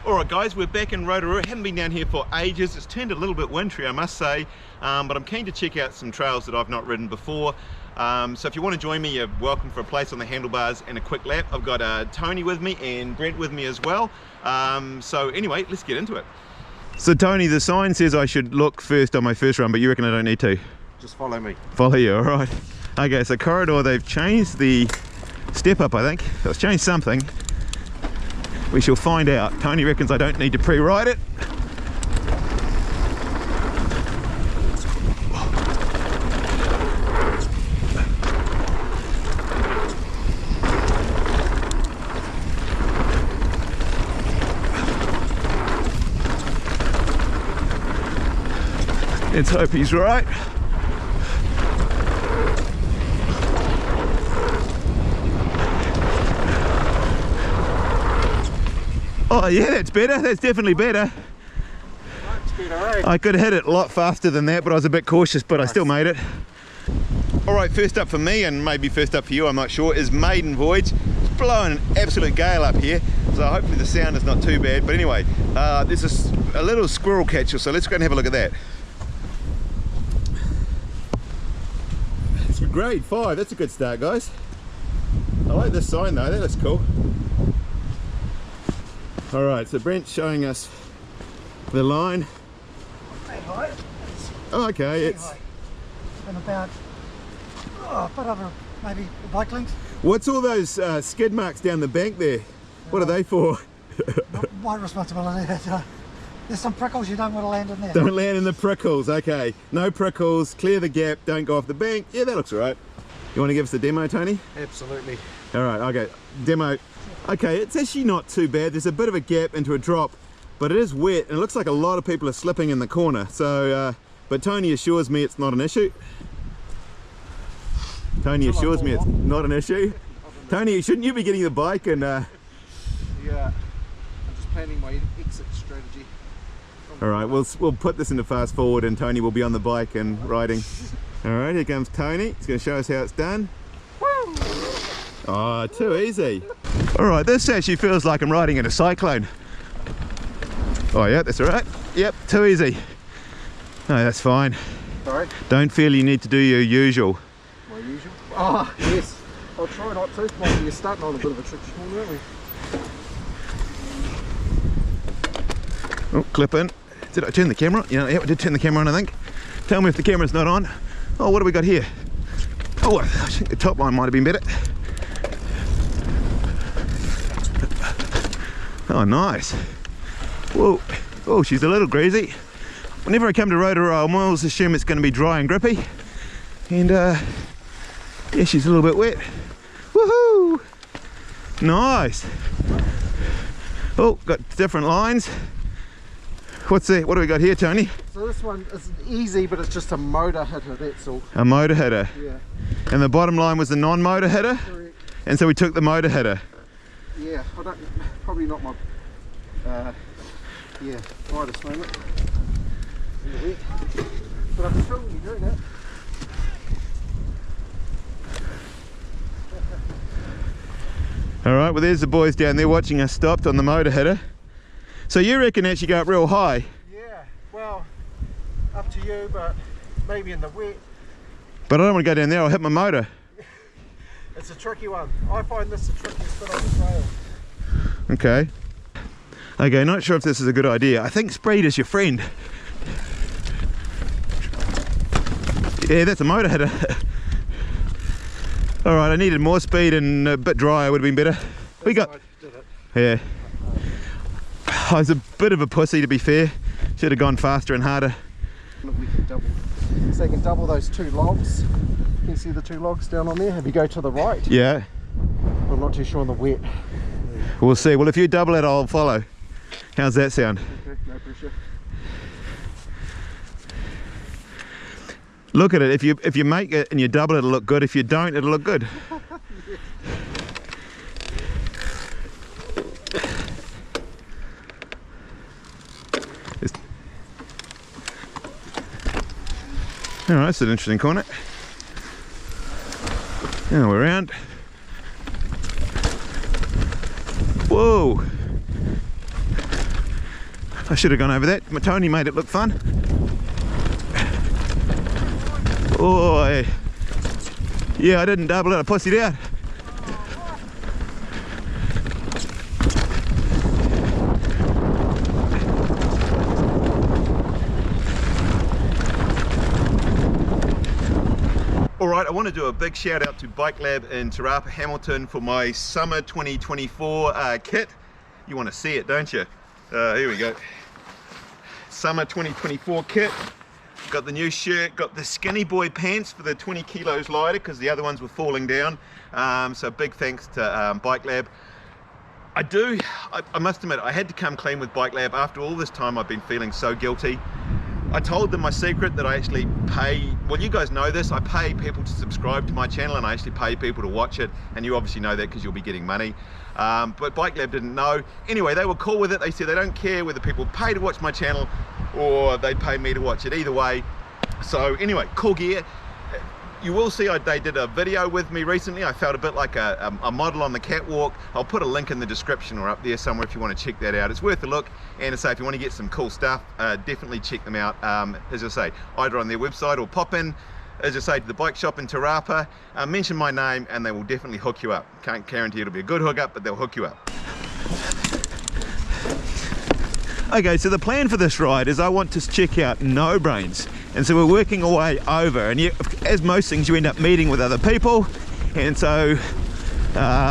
Alright guys, we're back in Rotorua. Haven't been down here for ages. It's turned a little bit wintry, I must say, but I'm keen to check out some trails that I've not ridden before. So if you want to join me, you're welcome for a place on the handlebars and a quick lap. I've got Tony with me and Brent with me as well. So anyway, let's get into it. So Tony, the sign says I should look first on my first run, but you reckon I don't need to? Just follow me. Follow you, alright. Okay, so corridor, they've changed the step up, I think. It's changed something. We shall find out. Tony reckons I don't need to pre-ride it. Let's hope he's right. Oh yeah, that's better. That's definitely better. Much better, eh? I could have hit it a lot faster than that, but I was a bit cautious, but I still made it. Alright, first up for me, and maybe first up for you, I'm not sure, is Maiden Voyage. It's blowing an absolute gale up here, so hopefully the sound is not too bad. But anyway, there's a little squirrel catcher, so let's go and have a look at that. It's grade 5, that's a good start, guys. I like this sign though, that looks cool. Alright, so Brent's showing us the line. Hey, high. Oh, okay, it's... And about, a bit over maybe a bike length. What's all those skid marks down the bank there? What are they for? Not my responsibility. There's some prickles you don't want to land in there. Don't land in the prickles, okay. No prickles, clear the gap, don't go off the bank. Yeah, that looks all right. You want to give us the demo, Tony? Absolutely. Alright, okay, demo. Okay, it's actually not too bad. There's a bit of a gap into a drop, but it is wet and it looks like a lot of people are slipping in the corner. So, but Tony assures me it's not an issue. Tony assures me it's not an issue. Tony, shouldn't you be getting the bike and... Yeah, I'm just planning my exit strategy. Alright, we'll put this into fast forward and Tony will be on the bike and riding. Alright, here comes Tony. He's going to show us how it's done. Oh, too easy. Alright, this actually feels like I'm riding in a cyclone. Oh yeah, that's alright. Yep, too easy. No, that's fine. Sorry? Don't feel you need to do your usual. My usual? Ah, yes. I'll try not to. Well, you're starting on a bit of a tricky corner, aren't we? Oh, clip in. Did I turn the camera on? Yeah, I did turn the camera on, I think. Tell me if the camera's not on. Oh, what do we got here? Oh, I think the top line might have been better. Oh, nice. Whoa. Oh, she's a little greasy. Whenever I come to Rotorua, I always assume it's going to be dry and grippy. And, yeah, she's a little bit wet. Woohoo! Nice. Oh, got different lines. What's that? What do we got here, Tony? So this one is easy, but it's just a motor hitter, that's all. A motor hitter. Yeah. And the bottom line was the non-motor hitter? Correct. And so we took the motor hitter. Yeah, probably not my, brightest moment. In the wet. But I can film you doing it. Alright, well there's the boys down there watching us stopped on the motor hitter. So you reckon actually go up real high? Yeah, well, up to you, but maybe in the wet. But I don't want to go down there, I'll hit my motor. It's a tricky one. I find this the trickiest bit on the trail. Okay. Okay, not sure if this is a good idea. I think speed is your friend. Yeah, that's a motor hitter. Alright, I needed more speed and a bit drier would have been better. We got... Yeah. I was a bit of a pussy, to be fair. Should have gone faster and harder. We can double. So you can double those two logs. Can you see the two logs down on there? If you go to the right. Yeah. I'm not too sure on the wet. We'll see. Well, if you double it, I'll follow. How's that sound? Okay, no pressure. Look at it. If you make it and you double it, it'll look good. If you don't, it'll look good. Alright, that's an interesting corner. Now we're around. Whoa! I should have gone over that. Tony made it look fun. Oh, yeah, I didn't double it, I pussied out. Alright, I want to do a big shout out to Bike Lab in Te Rapa, Hamilton for my summer 2024 kit. You want to see it, don't you? Here we go. Summer 2024 kit. Got the new shirt, got the skinny boy pants for the 20 kilos lighter because the other ones were falling down. So big thanks to Bike Lab. I must admit, I had to come clean with Bike Lab. After all this time, I've been feeling so guilty. I told them my secret that I actually pay, well, you guys know this, I pay people to subscribe to my channel and I actually pay people to watch it, and you obviously know that because you'll be getting money. But Bike Lab didn't know. Anyway, they were cool with it. They said they don't care whether people pay to watch my channel or they pay me to watch it, either way. So anyway, cool gear. You will see they did a video with me recently. I felt a bit like a model on the catwalk. I'll put a link in the description or up there somewhere if you want to check that out. It's worth a look. And to say, if you want to get some cool stuff, definitely check them out. As I say, either on their website or pop in, as I say, to the bike shop in Te Rapa, mention my name and they will definitely hook you up. Can't guarantee it'll be a good hookup, but they'll hook you up. Okay, so the plan for this ride is I want to check out No Brains. And so we're working our way over, and as most things, you end up meeting with other people. And so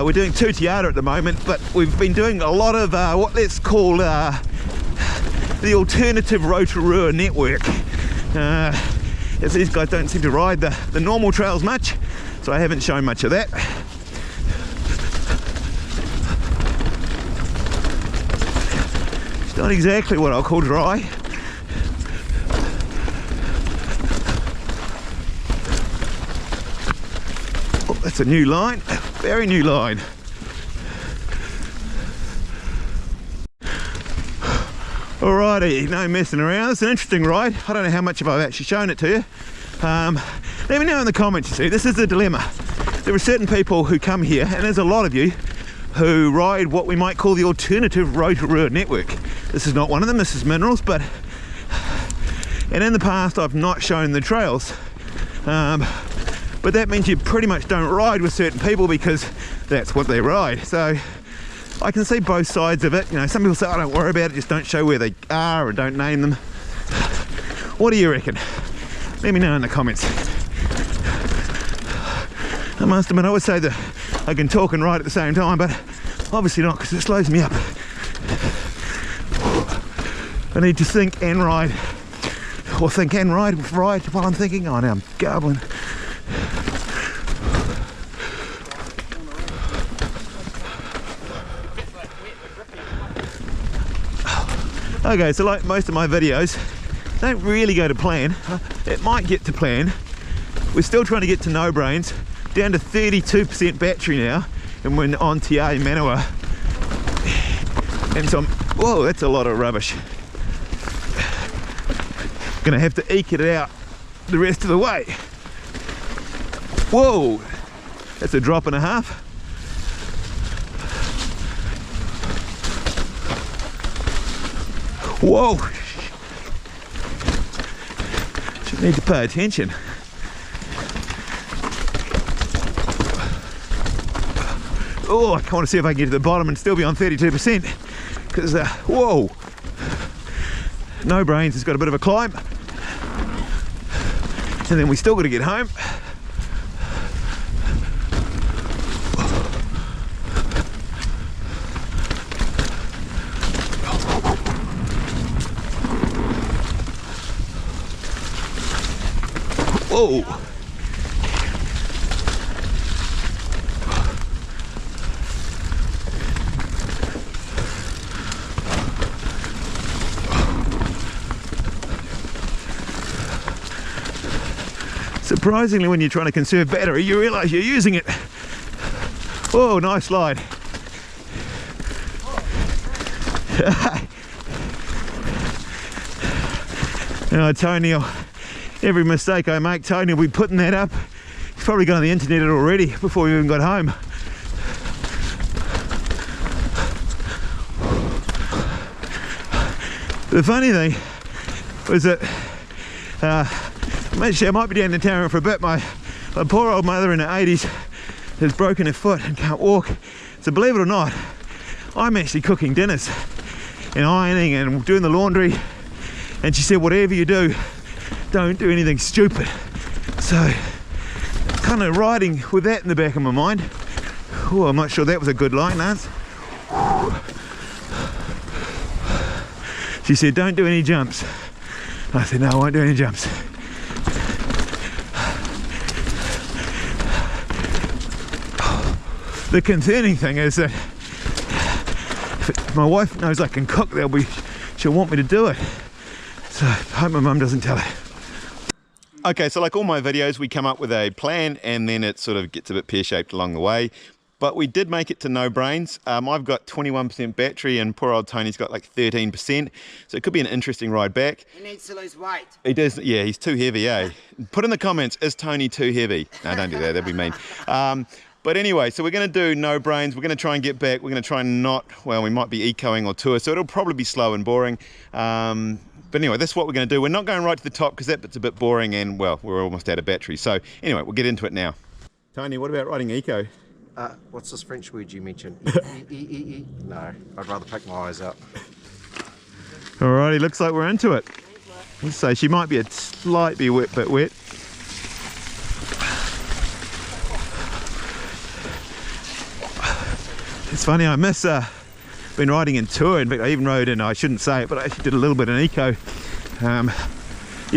we're doing Tutiara at the moment, but we've been doing a lot of what let's call the alternative Rotorua network. As these guys don't seem to ride the normal trails much, so I haven't shown much of that. It's not exactly what I'll call dry. Oh, that's a new line, very new line. Alrighty, no messing around. It's an interesting ride. I don't know how much of I've actually shown it to you. Let me know in the comments. You see, this is the dilemma. There are certain people who come here, and there's a lot of you who ride what we might call the alternative Rotorua network. This is not one of them, this is Minerals, and in the past I've not shown the trails. But that means you pretty much don't ride with certain people because that's what they ride. So I can see both sides of it. You know, some people say, oh, don't worry about it, just don't show where they are or don't name them. What do you reckon? Let me know in the comments. I must admit, I would say that I can talk and ride at the same time, but obviously not, because it slows me up. I need to think and ride, or think and ride while I'm thinking. Oh, now I'm garbling. Okay, so like most of my videos, don't really go to plan. It might get to plan. We're still trying to get to No Brains, down to 32% battery now, and we're on Te Manua. And so whoa, that's a lot of rubbish. Gonna have to eke it out the rest of the way. Whoa, that's a drop and a half. Whoa, should need to pay attention. Oh, I want to see if I can get to the bottom and still be on 32%, because whoa, No Brains has got a bit of a climb, and then we still got to get home. Whoa. Surprisingly, when you're trying to conserve battery, you realise you're using it. Whoa, nice slide. Now, Tony, every mistake I make, Tony will be putting that up. He's probably gone on the internet already before we even got home. The funny thing was that actually I might be down in town for a bit. My poor old mother in her 80s has broken her foot and can't walk. So believe it or not, I'm actually cooking dinners and ironing and doing the laundry. And she said, whatever you do, don't do anything stupid. So kind of riding with that in the back of my mind. Oh, I'm not sure that was a good line, Lance. She said, don't do any jumps. I said, no, I won't do any jumps. The concerning thing is that if my wife knows I can cook, she'll want me to do it. So I hope my mum doesn't tell her. Okay, so like all my videos, we come up with a plan and then it sort of gets a bit pear-shaped along the way. But we did make it to no brains. I've got 21% battery and poor old Tony's got like 13%. So it could be an interesting ride back. He needs to lose weight. He does, yeah, he's too heavy, eh? Put in the comments, is Tony too heavy? No, don't do that, that'd be mean. But anyway, so we're gonna do no brains. We're gonna try and get back. We're gonna try and not, well, we might be ecoing or tour. So it'll probably be slow and boring. But anyway, that's what we're gonna do. We're not going right to the top because that bit's a bit boring and well, we're almost out of battery. So anyway, we'll get into it now. Tony, what about riding eco? What's this French word you mentioned? No, I'd rather pick my eyes up. Alrighty, looks like we're into it. Let's say she might be a slightly bit wet. It's funny, I miss been riding in tour. In fact, I even rode in, I shouldn't say it, but I actually did a little bit in eco. Yeah,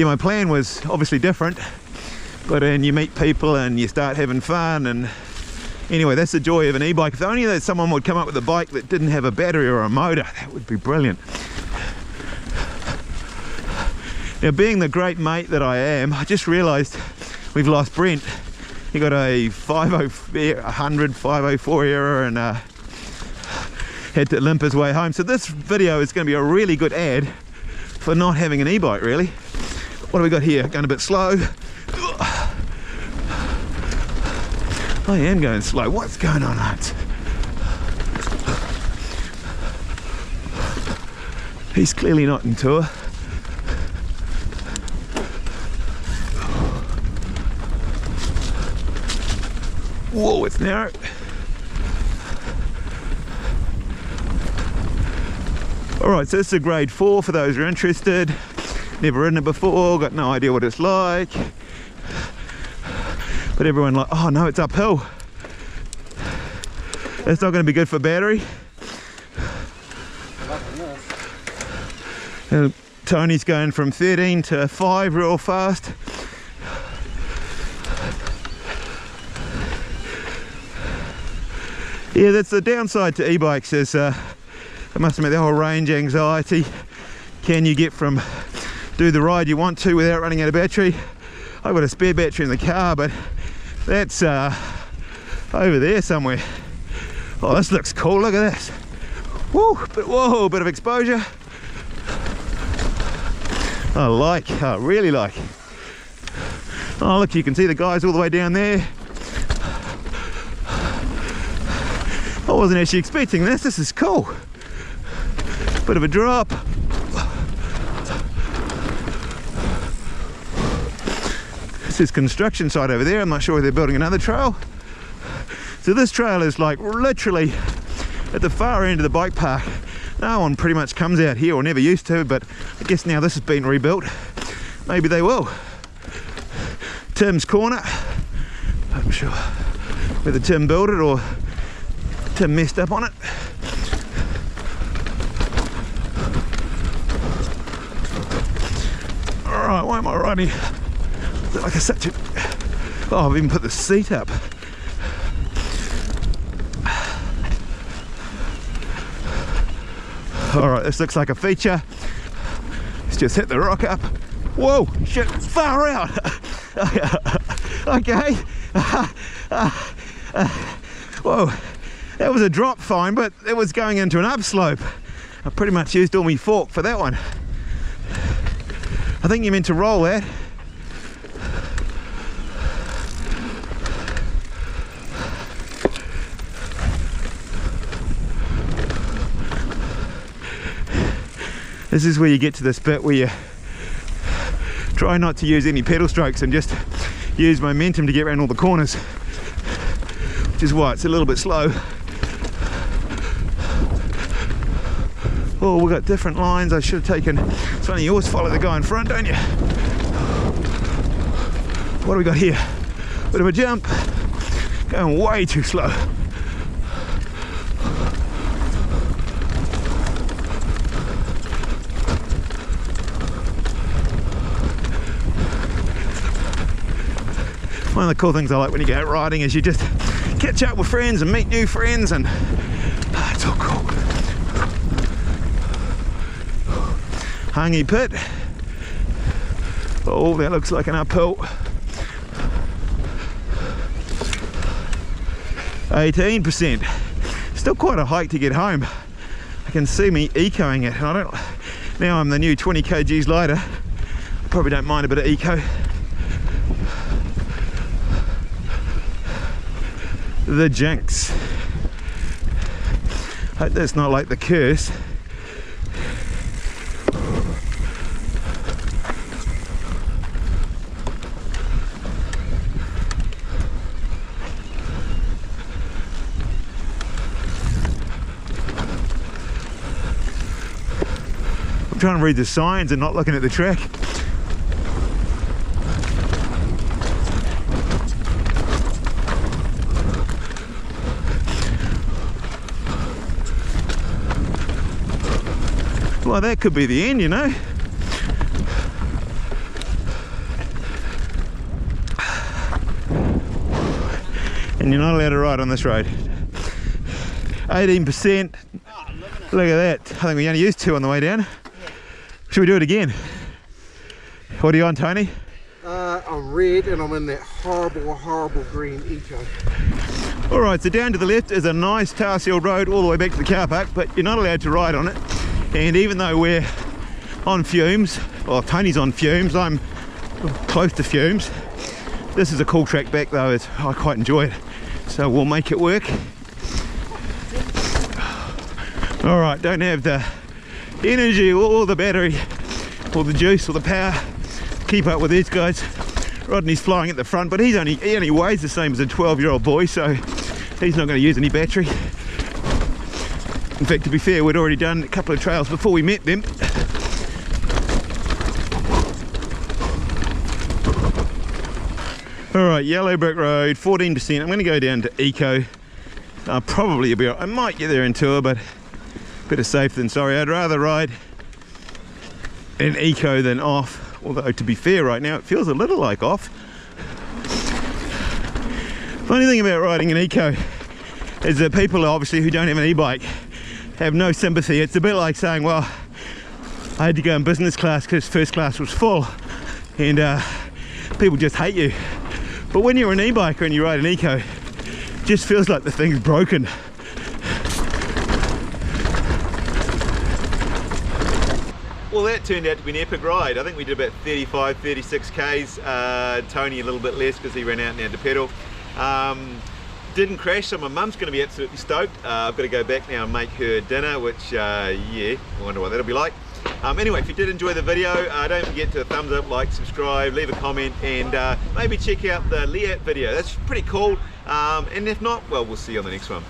my plan was obviously different, but then you meet people and you start having fun. And anyway, that's the joy of an e-bike. If only that someone would come up with a bike that didn't have a battery or a motor, that would be brilliant. Now, being the great mate that I am, I just realised we've lost Brent. He got a 504 error and had to limp his way home. So this video is going to be a really good ad for not having an e-bike, really. What have we got here? Going a bit slow. I am going slow. What's going on, lads? He's clearly not in tour. Whoa, it's narrow. Alright, so this is a grade 4 for those who are interested. Never ridden it before, got no idea what it's like. But everyone like, oh no, it's uphill. That's not going to be good for battery. And Tony's going from 13 to 5 real fast. Yeah, that's the downside to e-bikes is, I must admit, the whole range anxiety. Can you get from, do the ride you want to without running out of battery? I've got a spare battery in the car, but that's over there somewhere. Oh, this looks cool, look at this. Woo, but whoa, bit of exposure. I really like. Oh look, you can see the guys all the way down there. I wasn't actually expecting this, this is cool. Bit of a drop. This is construction site over there, I'm not sure where they're building another trail. So this trail is like literally at the far end of the bike park. No one pretty much comes out here, or never used to, but I guess now this has been rebuilt, maybe they will. Tim's Corner, I'm sure whether Tim built it or Tim messed up on it. Alright, why am I riding? Like a such a... Oh, I've even put the seat up. Alright, this looks like a feature. Let's just hit the rock up. Whoa, shit, far out. Okay. Whoa, that was a drop fine, but it was going into an upslope. I pretty much used all my fork for that one. I think you meant to roll that. This is where you get to this bit where you try not to use any pedal strokes and just use momentum to get around all the corners, which is why it's a little bit slow. Oh, we've got different lines. I should have taken, it's funny, you always follow the guy in front, don't you? What do we got here? Bit of a jump, going way too slow. One of the cool things I like when you go out riding is you just catch up with friends and meet new friends, and it's all cool. Hangi pit. Oh, that looks like an uphill. 18%. Still quite a hike to get home. I can see me ecoing it, and I don't. Now I'm the new 20 kgs lighter. I probably don't mind a bit of eco. The jinx. Hope that's not like the curse. I'm trying to read the signs and not looking at the track. Well, that could be the end, you know. And you're not allowed to ride on this road. 18%. Look at that. I think we only used 2 on the way down. Should we do it again? What are you on, Tony? I'm red and I'm in that horrible green eco. Alright, so down to the left is a nice tar sealed road all the way back to the car park, but you're not allowed to ride on it. And even though we're on fumes, well, Tony's on fumes, I'm close to fumes. This is a cool track back though, I quite enjoy it. So we'll make it work. Alright, don't have the energy or the battery or the juice or the power to keep up with these guys. Rodney's flying at the front, but he only weighs the same as a 12-year-old boy, so he's not going to use any battery. In fact, to be fair, we'd already done a couple of trails before we met them. Alright, yellow brick road, 14%. I'm going to go down to eco. Probably be, I might get there in tour, but better safe than sorry. I'd rather ride in eco than off. Although, to be fair, right now it feels a little like off. Funny thing about riding an eco is that people obviously who don't have an e-bike have no sympathy. It's a bit like saying, well, I had to go in business class because first class was full, and people just hate you. But when you're an e-biker and you ride an eco, it just feels like the thing's broken. Well, that turned out to be an epic ride. I think we did about 35, 36 Ks. Tony a little bit less because he ran out and had to pedal. Didn't crash, so my mum's going to be absolutely stoked. I've got to go back now and make her dinner, which, yeah, I wonder what that'll be like. Anyway, if you did enjoy the video, don't forget to thumbs up, like, subscribe, leave a comment, and maybe check out the layout video. That's pretty cool. And if not, well, we'll see you on the next one.